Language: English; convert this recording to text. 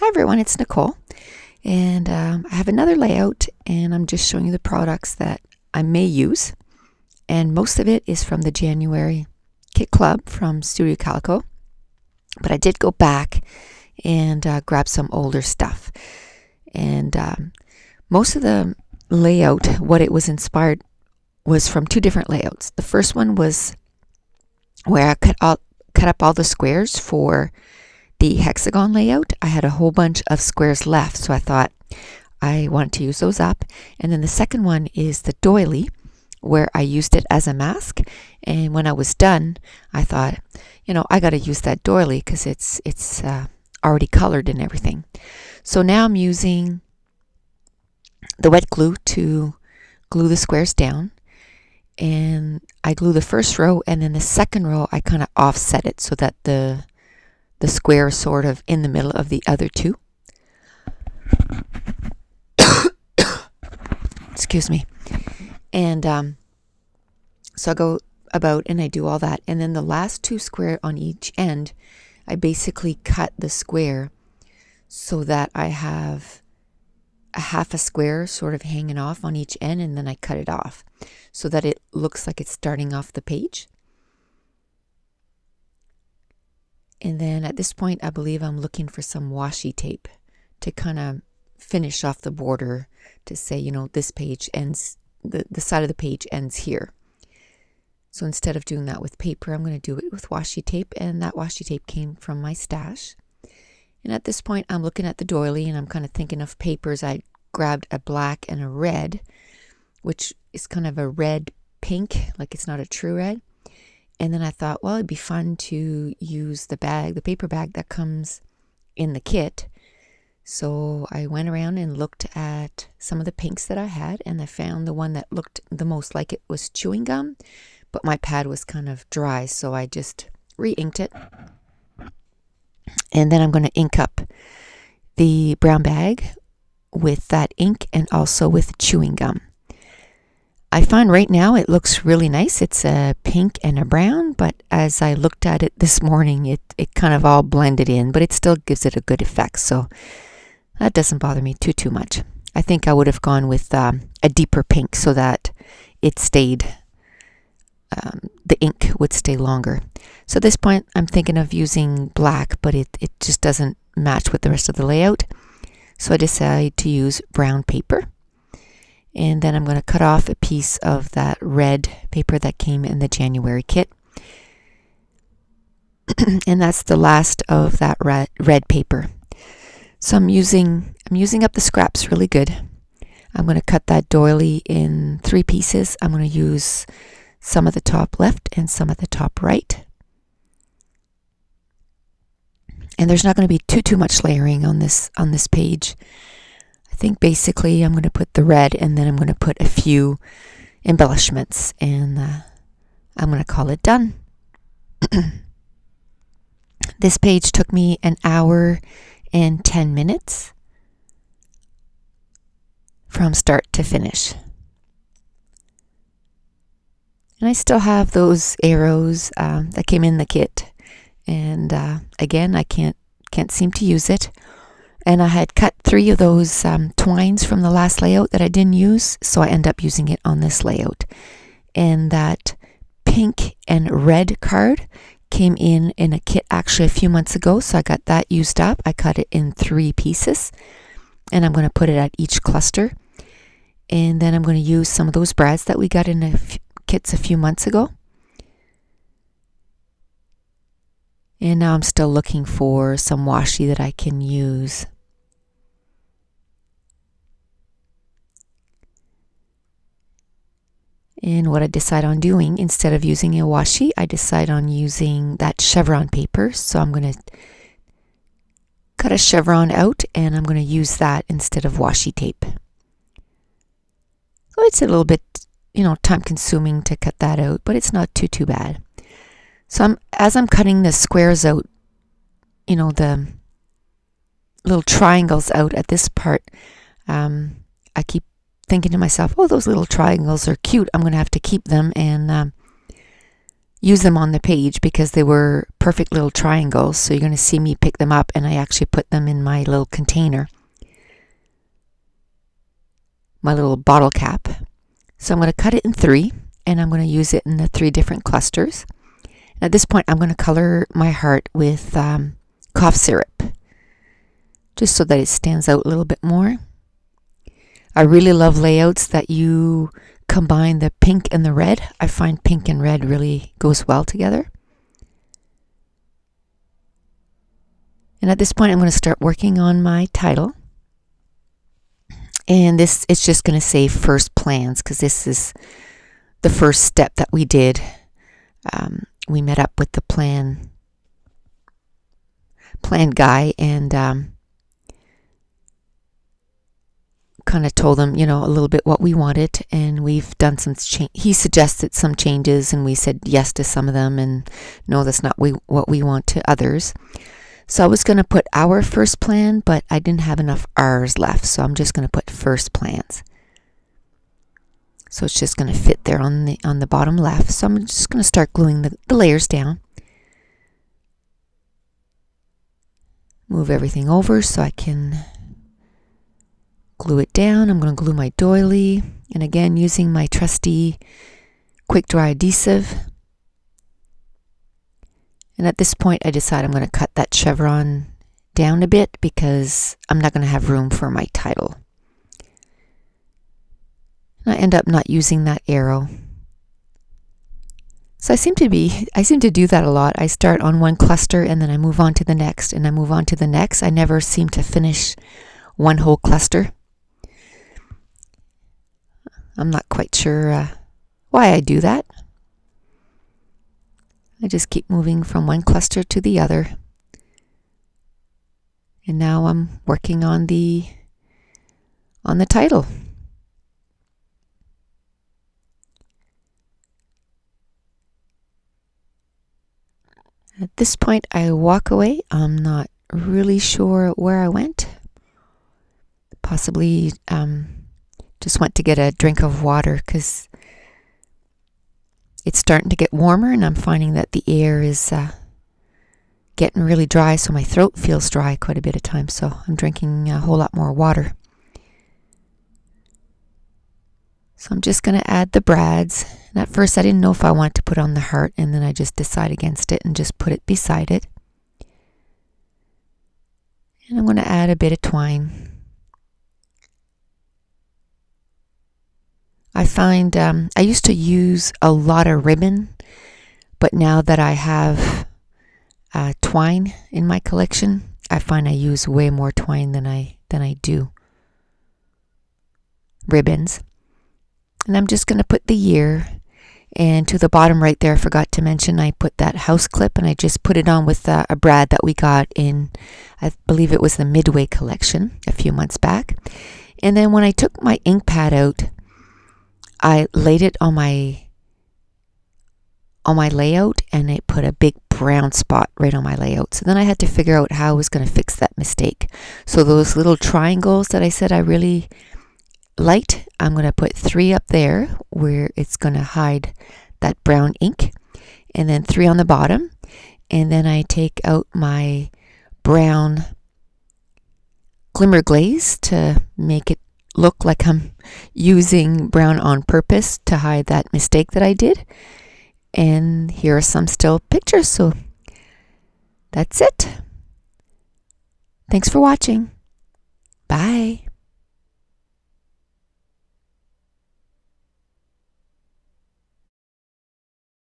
Hi everyone, it's Nicole, and I have another layout, and I'm just showing you the products that I may use, and most of it is from the January Kit Club from Studio Calico, but I did go back and grab some older stuff, and most of the layout, what it was inspired, was from two different layouts. The first one was where I cut up all the squares for the hexagon layout. I had a whole bunch of squares left, so I thought I wanted to use those up. And then the second one is the doily, where I used it as a mask. And when I was done, I thought, I got to use that doily because it's already colored and everything. So now I'm using the wet glue to glue the squares down. And I glue the first row, and then the second row I kind of offset it so that the square is sort of in the middle of the other two. Excuse me. And so I go about and I do all that. And then the last two square on each end, I basically cut the square so that I have a half a square sort of hanging off on each end, and then I cut it off so that it looks like it's starting off the page. And then at this point, I believe I'm looking for some washi tape to kind of finish off the border to say, this page ends, the side of the page ends here. So instead of doing that with paper, I'm going to do it with washi tape, and that washi tape came from my stash. And at this point, I'm looking at the doily, and I'm kind of thinking of papers. I grabbed a black and a red, which is kind of a red pink, like it's not a true red. And then I thought, well, it'd be fun to use the paper bag that comes in the kit. So I went around and looked at some of the pinks that I had, and I found the one that looked the most like it was chewing gum, but my pad was kind of dry, so I just re-inked it. And then I'm going to ink up the brown bag with that ink and also with chewing gum. I find right now it looks really nice. It's a pink and a brown, but as I looked at it this morning, it kind of all blended in, but it still gives it a good effect. So that doesn't bother me too much. I think I would have gone with a deeper pink so that it stayed, the ink would stay longer. So at this point, I'm thinking of using black, but it just doesn't match with the rest of the layout. So I decided to use brown paper. And then I'm going to cut off a piece of that red paper that came in the January kit. And that's the last of that red paper. So I'm using up the scraps really good. I'm going to cut that doily in 3 pieces. I'm going to use some of the top left and some of the top right. And there's not going to be too much layering on this page. I think basically I'm going to put the red, and then I'm going to put a few embellishments, and I'm going to call it done. This page took me 1 hour and 10 minutes from start to finish. And I still have those arrows that came in the kit, and again, I can't seem to use it. And I had cut 3 of those twines from the last layout that I didn't use, so I end up using it on this layout. And that pink and red card came in a kit actually a few months ago, so I got that used up. I cut it in 3 pieces, and I'm going to put it at each cluster. And then I'm going to use some of those brads that we got in kits a few months ago. And now I'm still looking for some washi that I can use. And what I decide on doing, instead of using a washi, I decide on using that chevron paper. So I'm going to cut a chevron out, and I'm going to use that instead of washi tape. So it's a little bit, time consuming to cut that out, but it's not too bad. So as I'm cutting the squares out, the little triangles out at this part, I keep thinking to myself, oh, those little triangles are cute. I'm going to have to keep them. And use them on the page because they were perfect little triangles. So you're going to see me pick them up, and I actually put them in my little container, my little bottle cap. So I'm going to cut it in 3, and I'm going to use it in the 3 different clusters. At this point, I'm going to color my heart with cough syrup, just so that it stands out a little bit more. I really love layouts that you combine the pink and the red. I find pink and red really goes well together. And at this point, I'm going to start working on my title. And this is just going to say first plans, because this is the first step that we did. We met up with the plan guy and kind of told him, a little bit what we wanted, and we've done some he suggested some changes, and we said yes to some of them, and no, that's not what we want to others. So I was going to put our first plan, but I didn't have enough R's left, so I'm just going to put first plans. So it's just going to fit there on the bottom left. So I'm just going to start gluing the layers down. Move everything over so I can glue it down. I'm going to glue my doily, and again using my trusty quick dry adhesive. And at this point I decide I'm going to cut that chevron down a bit because I'm not going to have room for my title. And I end up not using that arrow. So I seem to do that a lot. I start on one cluster and then I move on to the next, and I move on to the next. I never seem to finish one whole cluster. I'm not quite sure why I do that. I just keep moving from one cluster to the other. And now I'm working on the title. At this point, I walk away. I'm not really sure where I went. Possibly just went to get a drink of water because it's starting to get warmer, and I'm finding that the air is getting really dry, so my throat feels dry quite a bit of time, so I'm drinking a whole lot more water. So I'm just going to add the brads. And at first I didn't know if I wanted to put on the heart, and then I just decided against it and just put it beside it. And I'm going to add a bit of twine. I find I used to use a lot of ribbon, but now that I have twine in my collection, I find I use way more twine than I do ribbons. And I'm just going to put the year, and to the bottom right there, I forgot to mention, I put that house clip, and I just put it on with a brad that we got in, I believe it was the Midway collection a few months back. And then when I took my ink pad out, I laid it on my layout, and it put a big brown spot right on my layout. So then I had to figure out how I was going to fix that mistake. So those little triangles that I said I really liked, I'm going to put 3 up there where it's going to hide that brown ink, and then 3 on the bottom. And then I take out my brown glimmer glaze to make it look like I'm using brown on purpose to hide that mistake that I did. And here are some still pictures. So that's it. Thanks for watching. Bye.